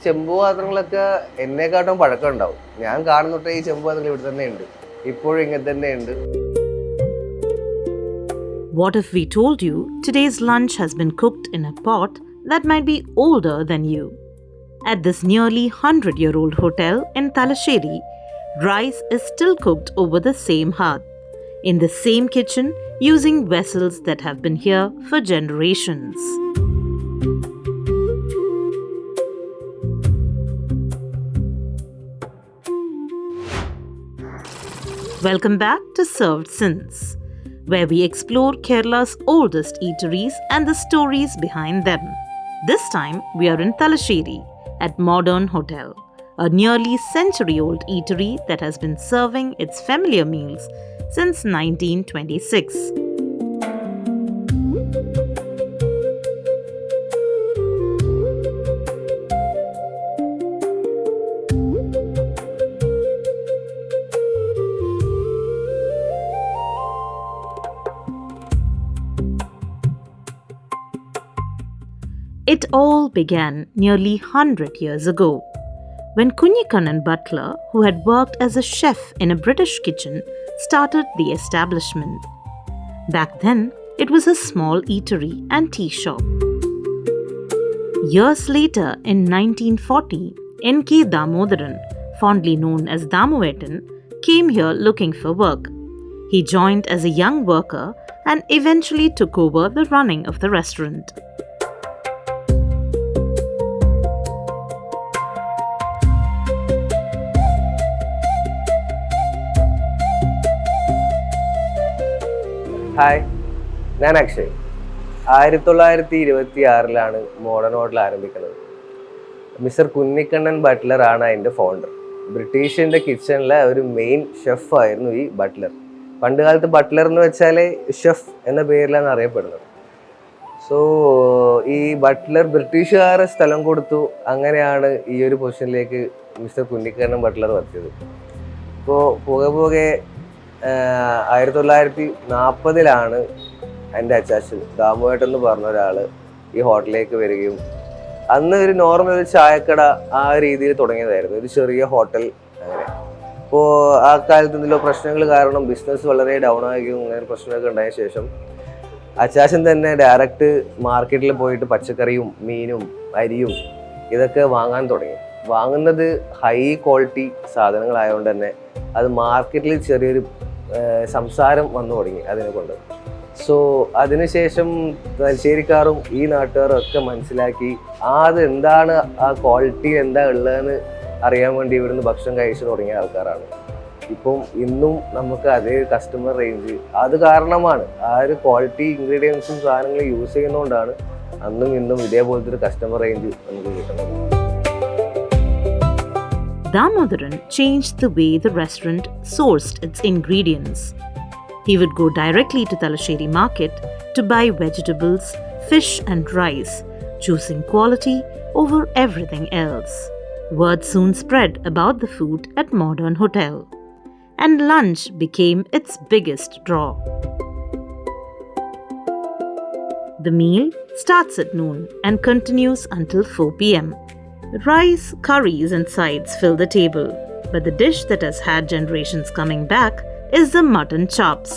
ചെമ്പ് പാത്രങ്ങളൊക്കെ എന്നെക്കാട്ടും പഴക്കം ഉണ്ടാവും. ഞാൻ കാണുന്നൊട്ടേ ഈ ചെമ്പ് പാത്രങ്ങൾ ഇവിടെ തന്നെ ഉണ്ട്, ഇപ്പോഴും ഇങ്ങനെ തന്നെ ഉണ്ട്. What if we told you today's lunch has been cooked in a pot that might be older than you? At this nearly 100-year-old hotel in Talasheri, rice is still cooked over the same hearth, in the same kitchen, using vessels that have been here for generations. Welcome back to Served Since, where we explore Kerala's oldest eateries and the stories behind them. This time, we are in Talasheri at Modern Hotel, a nearly century-old eatery that has been serving its familiar meals since 1926. It all began nearly 100 years ago, when Kunyikannan Butler, who had worked as a chef in a British kitchen, started the establishment. Back then, it was a small eatery and tea shop. Years later, in 1940, N.K. Damodaran, fondly known as Damuvetan, came here looking for work. He joined as a young worker and eventually took over the running of the restaurant. Hi, ഞാൻ Akshay. 1926 modern hotel ആരംഭിക്കുന്നത്. Mister Kunhikannan Buttler ആണ് അതിൻ്റെ founder. ബ്രിട്ടീഷിൻ്റെ കിച്ചണിലെ ഒരു main ഷെഫായിരുന്നു ഈ Buttler. പണ്ട് കാലത്ത് Buttler എന്ന് വെച്ചാൽ ഷെഫ് എന്ന പേരിലാണ് അറിയപ്പെടുന്നത്. സോ ഈ ബട്ട്ലർ ബ്രിട്ടീഷുകാരെ സ്ഥലം കൊടുത്തു, അങ്ങനെയാണ് ഈ ഒരു പൊസിഷനിലേക്ക് മിസ്റ്റർ കുഞ്ഞിക്കണ്ണൻ ബട്ട്ലർ എത്തിയത്. ഇപ്പോൾ പോകെ 1940 എൻ്റെ അച്ചാച്ചൻ ദാമുവേട്ടൻ എന്ന് പറഞ്ഞ ഒരാൾ ഈ ഹോട്ടലിലേക്ക് വരികയും, അന്ന് ഒരു നോർമൽ ഒരു ചായക്കട ആ രീതിയിൽ തുടങ്ങിയതായിരുന്നു, ഒരു ചെറിയ ഹോട്ടൽ അങ്ങനെ. അപ്പോൾ ആ കാലത്ത് എന്തെങ്കിലും പ്രശ്നങ്ങൾ കാരണം ബിസിനസ് വളരെ ഡൗൺ ആകുകയും അങ്ങനെ പ്രശ്നമൊക്കെ ഉണ്ടായ ശേഷം അച്ചാച്ചൻ തന്നെ ഡയറക്റ്റ് മാർക്കറ്റിൽ പോയിട്ട് പച്ചക്കറിയും മീനും അരിയും ഇതൊക്കെ വാങ്ങാൻ തുടങ്ങി. വാങ്ങുന്നത് ഹൈ ക്വാളിറ്റി സാധനങ്ങളായതുകൊണ്ട് തന്നെ അത് മാർക്കറ്റിൽ ചെറിയൊരു സംസാരം വന്നു തുടങ്ങി അതിനെ കൊണ്ട്. സോ അതിനുശേഷം തലശ്ശേരിക്കാരും ഈ നാട്ടുകാരും ഒക്കെ മനസ്സിലാക്കി അത് എന്താണ് ആ ക്വാളിറ്റി എന്താ ഉള്ളതെന്ന് അറിയാൻ വേണ്ടി ഇവിടുന്ന് ഭക്ഷണം കഴിച്ചു തുടങ്ങിയ ആൾക്കാരാണ്. ഇപ്പം ഇന്നും നമുക്ക് അതേ കസ്റ്റമർ റേഞ്ച്, അത് കാരണമാണ് ആ ഒരു ക്വാളിറ്റി ഇൻഗ്രീഡിയൻസും സാധനങ്ങൾ യൂസ് ചെയ്യുന്നതുകൊണ്ടാണ് അന്നും ഇന്നും ഇതേപോലത്തെ ഒരു കസ്റ്റമർ റേഞ്ച് നമുക്ക് കിട്ടുന്നത്. Damodaran changed the way the restaurant sourced its ingredients. He would go directly to Talasheri market to buy vegetables, fish and rice, choosing quality over everything else. Word soon spread about the food at Modern Hotel, and lunch became its biggest draw. The meal starts at noon and continues until 4 p.m. Rice, curries and sides fill the table, but the dish that has had generations coming back is the mutton chops,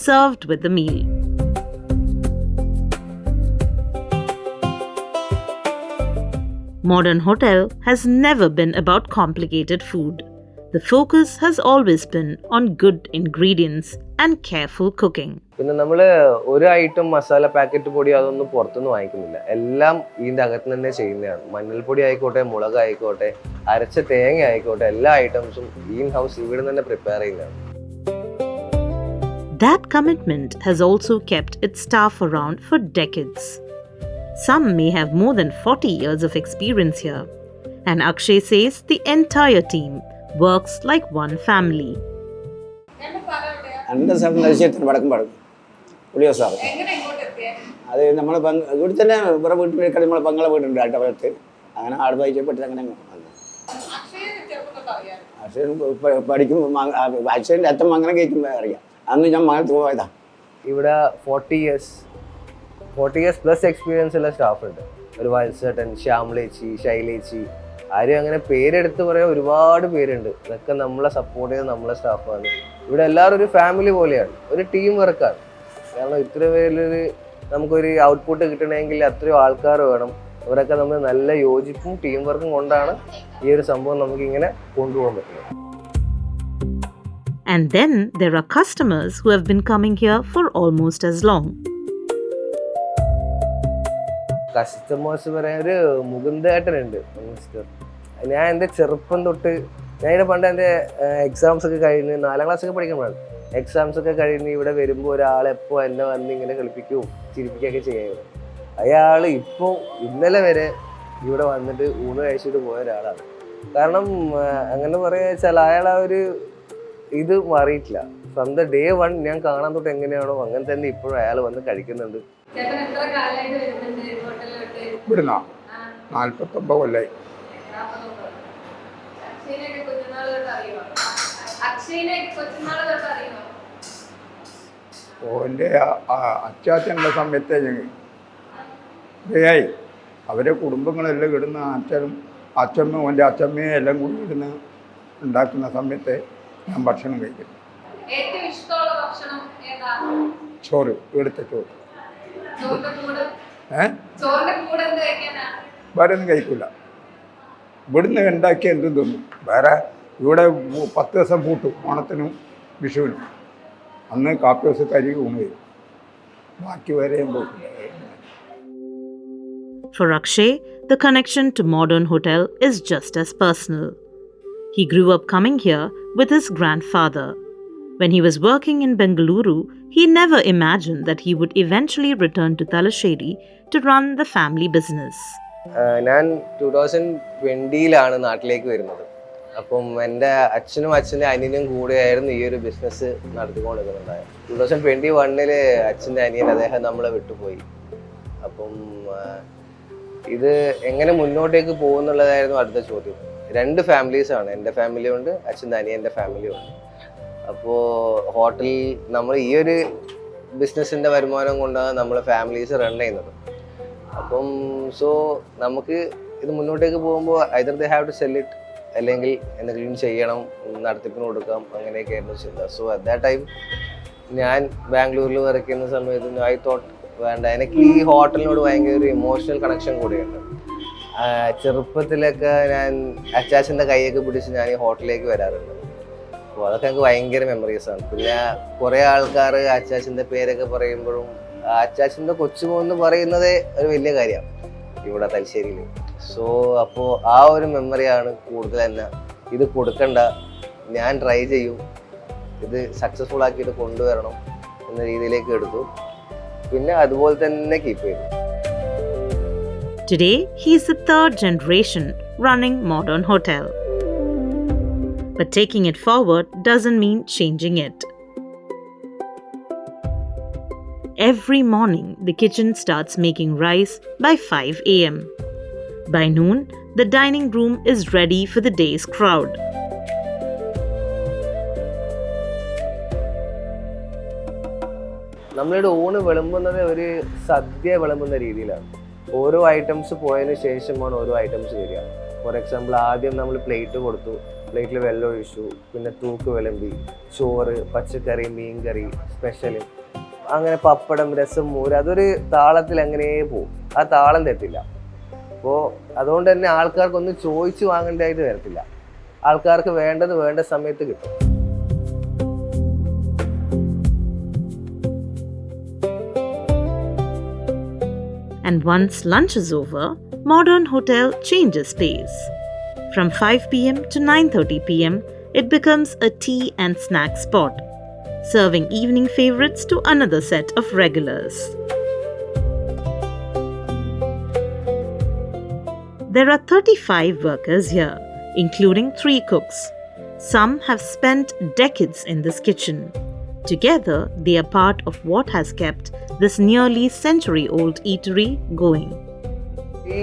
served with the meal. Modern Hotel has never been about complicated food. The focus has always been on good ingredients and careful cooking. പിന്നെ നമ്മൾ ഒരു item masala packet പൊടി അതൊന്നും പുറത്തുനിന്ന് വാങ്ങിക്കുന്നില്ല, എല്ലാം ഇതിൻ്റെ അകത്ത് തന്നെ ചെയ്യുന്നതാണ്. മഞ്ഞൾപ്പൊടി ആയിക്കോട്ടെ, മുളക് ആയിക്കോട്ടെ, അരച്ച തേങ്ങ ആയിക്കോട്ടെ, എല്ലാ ഐറ്റംസും ഇൻ ഹൗസ് ഇവിടെ തന്നെ പ്രിപ്പയർ ചെയ്യുന്നതാണ്. That commitment has also kept its staff around for decades. Some may have more than 40 years of experience here, and Akshay says the entire team works like one family. എൻ്റെ സ്ഥലം തലശ്ശേരി വടക്കും പടക്കും പുളിയോ sir. അത് നമ്മൾ ഇവിടെ തന്നെ വേറെ വീട്ടിൽ നമ്മൾ പങ്ങളെ വീടുണ്ട് അട്ടവലത്ത്, അങ്ങനെ ആട് വായിച്ചപ്പെട്ട് അങ്ങനെ അക്ഷയൻ പഠിക്കും. അക്ഷയൻ്റെ അച്ഛൻ അങ്ങനെ കഴിക്കുമ്പോൾ അറിയാം. അന്ന് ഞാൻ മകത്ത് പോയതാ. ഇവിടെ 40 ഇയേഴ്സ് പ്ലസ് എക്സ്പീരിയൻസ് ഉള്ള സ്റ്റാഫ് ഉണ്ട്. ഒരു വത്സേട്ടൻ, ശ്യാമളേച്ചി, ശൈലേച്ചി, ആരും അങ്ങനെ പേരെടുത്ത് പറയാൻ ഒരുപാട് പേരുണ്ട്. ഇതൊക്കെ നമ്മളെ സപ്പോർട്ട് ചെയ്ത് നമ്മളെ സ്റ്റാഫാണ്. ഇവിടെ എല്ലാവരും ഒരു ഫാമിലി പോലെയാണ്, ഒരു ടീം വർക്കാണ്. കാരണം ഇത്ര പേരിലൊരു നമുക്കൊരു ഔട്ട്പുട്ട് കിട്ടണമെങ്കിൽ അത്രയും ആൾക്കാർ വേണം. അവരൊക്കെ നമ്മൾ നല്ല യോജിപ്പും ടീം വർക്കും കൊണ്ടാണ് ഈ ഒരു സംഭവം നമുക്ക് ഇങ്ങനെ കൊണ്ടുപോകാൻ പറ്റുന്നത്. And then there are customers who have been coming here for almost as long. Customers പറയാൻ ഒരു മുകുന്ദേട്ടനുണ്ട് മിസ്റ്റർ. ഞാൻ എൻ്റെ ചെറുപ്പം തൊട്ട് ഞാനിവിടെ പണ്ട് എൻ്റെ എക്സാംസ് ഒക്കെ കഴിഞ്ഞ് 4ാം ക്ലാസ്സൊക്കെ പഠിക്കുമ്പോഴാണ് എക്സാംസ് ഒക്കെ കഴിഞ്ഞ് ഇവിടെ വരുമ്പോൾ ഒരാളെപ്പോൾ എന്നെ വന്ന് ഇങ്ങനെ കളിപ്പിക്കുകയും ചിരിപ്പിക്കുകയൊക്കെ ചെയ്യായിരുന്നു. അയാൾ ഇപ്പോൾ ഇന്നലെ വരെ ഇവിടെ വന്നിട്ട് ഊണ് കഴിച്ചിട്ട് പോയ ഒരാളാണ്. കാരണം അങ്ങനെ പറയുക വെച്ചാൽ അയാൾ ആ ഒരു ഇത് മാറിയിട്ടില്ല. ഫ്രം ദ ഡേ 1 ഞാൻ കാണാൻ തൊട്ട് എങ്ങനെയാണോ അങ്ങനെ തന്നെ ഇപ്പോഴും അയാൾ വന്ന് കഴിക്കുന്നുണ്ട്. ഇവിടുന്ന 49 കൊല്ലായി. ഓൻ്റെ അച്ചാച്ചൻ്റെ സമയത്തെ ഞങ്ങൾ അവരെ കുടുംബങ്ങളെല്ലാം ഇടുന്ന അച്ഛനും അച്ഛമ്മയും ഓൻ്റെ അച്ഛമ്മയും എല്ലാം കൂടി ഇടുന്ന് ഉണ്ടാക്കുന്ന സമയത്ത് ഞാൻ ഭക്ഷണം കഴിക്കുന്നു. ചോറ്, ഇവിടുത്തെ ചോറ്. വേറെ ഒന്നും കഴിക്കില്ല. ഇവിടുന്ന് ഉണ്ടാക്കിയ എന്തും തിന്നും. വേറെ ഇവിടെ 10 ദിവസം പൂട്ടും, ഓണത്തിനും വിഷുവിനും. അന്ന് കാപ്പി ദിവസം കരി ഊണ് കഴിക്കും. ബാക്കി വരെയും പോക്കില്ല. For Akshay, the connection to Modern Hotel is just as personal. He grew up coming here with his grandfather. When he was working in Bengaluru, he never imagined that he would eventually return to Talasheri to run the family business. ഞാൻ 2020 നാട്ടിലേക്ക് വരുന്നത്. അപ്പം എൻ്റെ അച്ഛനും അച്ഛൻ്റെ അനിയനും കൂടെയായിരുന്നു ഈ ഒരു ബിസിനസ് നടത്തിക്കൊണ്ടിരിക്കുന്നുണ്ടായത്. 2021 അച്ഛൻ്റെ അനിയൻ അദ്ദേഹം നമ്മളെ വിട്ടുപോയി. അപ്പം ഇത് എങ്ങനെ മുന്നോട്ടേക്ക് പോകുന്നുള്ളതായിരുന്നു അടുത്ത ചോദ്യം. 2 ഫാമിലീസാണ്, എൻ്റെ ഫാമിലി ഉണ്ട്, അച്ഛൻ്റെ അനിയൻ്റെ ഫാമിലി ഉണ്ട്. അപ്പോൾ ഹോട്ടലിൽ നമ്മൾ ഈ ഒരു ബിസിനസ്സിൻ്റെ വരുമാനം കൊണ്ടാണ് നമ്മൾ ഫാമിലീസ് റൺ ചെയ്യുന്നത്. അപ്പം സോ നമുക്ക് ഇത് മുന്നോട്ടേക്ക് പോകുമ്പോൾ either they have to sell it, അല്ലെങ്കിൽ എന്തെങ്കിലും ചെയ്യണം, നടത്തിപ്പിന് കൊടുക്കാം, അങ്ങനെയൊക്കെയായിരുന്നു ചിന്ത. സോ അറ്റ് ദാറ്റ് ടൈം ഞാൻ ബാംഗ്ലൂരിൽ വർക്ക് ചെയ്യുന്ന സമയത്ത് ഐ തോട്ട് വേണ്ട, എനിക്ക് ഈ ഹോട്ടലിനോട് ഭയങ്കര ഒരു ഇമോഷണൽ കണക്ഷൻ കൂടിയുണ്ട്. ചെറുപ്പത്തിലൊക്കെ ഞാൻ അച്ചാച്ചൻ്റെ കൈയൊക്കെ പിടിച്ച് ഞാൻ ഈ ഹോട്ടലിലേക്ക് വരാറുണ്ട്. അപ്പോൾ അതൊക്കെ എനിക്ക് ഭയങ്കര മെമ്മറീസാണ്. പിന്നെ കുറേ ആൾക്കാർ അച്ചാച്ചൻ്റെ പേരൊക്കെ പറയുമ്പോഴും അച്ചാച്ചൻ്റെ കൊച്ചുമോന്ന് പറയുന്നതേ ഒരു വലിയ കാര്യമാണ് ഇവിടെ തലശ്ശേരിയിൽ. സോ അപ്പോൾ ആ ഒരു മെമ്മറിയാണ് കൂടുതൽ തന്നെ. ഇത് കൊടുക്കണ്ട, ഞാൻ ട്രൈ ചെയ്യും, ഇത് സക്സസ്ഫുൾ ആക്കിയിട്ട് കൊണ്ടുവരണം എന്ന രീതിയിലേക്ക് എടുത്തു. പിന്നെ അതുപോലെ തന്നെ കീപ്പ് ചെയ്തു. Today, he is the 3rd generation running Modern Hotel. But taking it forward doesn't mean changing it. Every morning, the kitchen starts making rice by 5 a.m. By noon, the dining room is ready for the day's crowd. നമ്മളുടെ ഊണ് വിളമ്പുന്നത് ഒരു സദ്യ വിളമ്പുന്ന രീതിയിലാണ്. ഓരോ items പോയതിനു ശേഷമാണ് ഓരോ items വരിക. ഫോർ എക്സാമ്പിൾ ആദ്യം നമ്മൾ പ്ലേറ്റ് കൊടുത്തു, പ്ലേറ്റിൽ വെള്ളം ഒഴിച്ചു, പിന്നെ തൂക്ക് വിളമ്പി, ചോറ്, പച്ചക്കറി, മീൻകറി, സ്പെഷ്യൽ, അങ്ങനെ പപ്പടം, രസം, മോര്, അതൊരു താളത്തിൽ അങ്ങനെ പോകും. ആ താളം തെറ്റില്ല. അപ്പോൾ അതുകൊണ്ട് തന്നെ ആൾക്കാർക്കൊന്നും ചോദിച്ചു വാങ്ങേണ്ടതായിട്ട് വരത്തില്ല. ആൾക്കാർക്ക് വേണ്ടത് വേണ്ട സമയത്ത് കിട്ടും. And once lunch is over, Modern Hotel changes pace. From 5 p.m. to 9:30 p.m., it becomes a tea and snack spot, serving evening favorites to another set of regulars. There are 35 workers here, including 3 cooks. Some have spent decades in this kitchen. Together, they are part of what has kept this nearly century-old eatery going. ഈ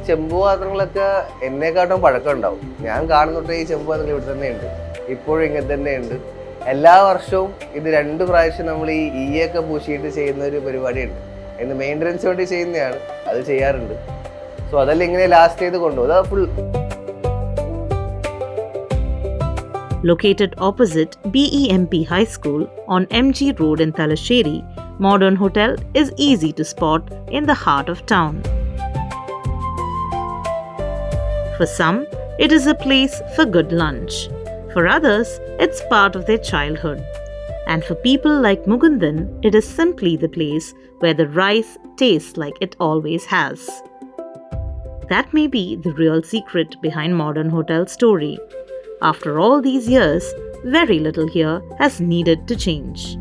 ചെമ്പുപാത്രങ്ങളൊക്കെ എന്നെക്കാട്ടും പഴക്കം ഉണ്ടാവും. ഞാൻ കാണുന്നോട്ട് ഈ ചെമ്പുപാത്രങ്ങൾ ഇവിടെ തന്നെ ഉണ്ട്, ഇപ്പോഴും ഇങ്ങനെ തന്നെ ഉണ്ട്. എല്ലാ വർഷവും ഇത് 2 പ്രാവശ്യം നമ്മൾ ഈ ഈയൊക്കെ പൂശിയിട്ട് ചെയ്യുന്ന ഒരു പരിപാടിയുണ്ട്. എന്ന് മെയിൻ്റനൻസ് വേണ്ടി ചെയ്യുന്നതാണ്, അത് ചെയ്യാറുണ്ട്. സോ അതെല്ലാം ഇങ്ങനെ ലാസ്റ്റ് ചെയ്ത് കൊണ്ടുപോകും. അത് full Located opposite BEMP High School on MG Road in Talasheri, Modern Hotel is easy to spot in the heart of town. For some, it is a place for good lunch. For others, it's part of their childhood. And for people like Mugundan, it is simply the place where the rice tastes like it always has. That may be the real secret behind Modern Hotel's story. After all these years, very little here has needed to change.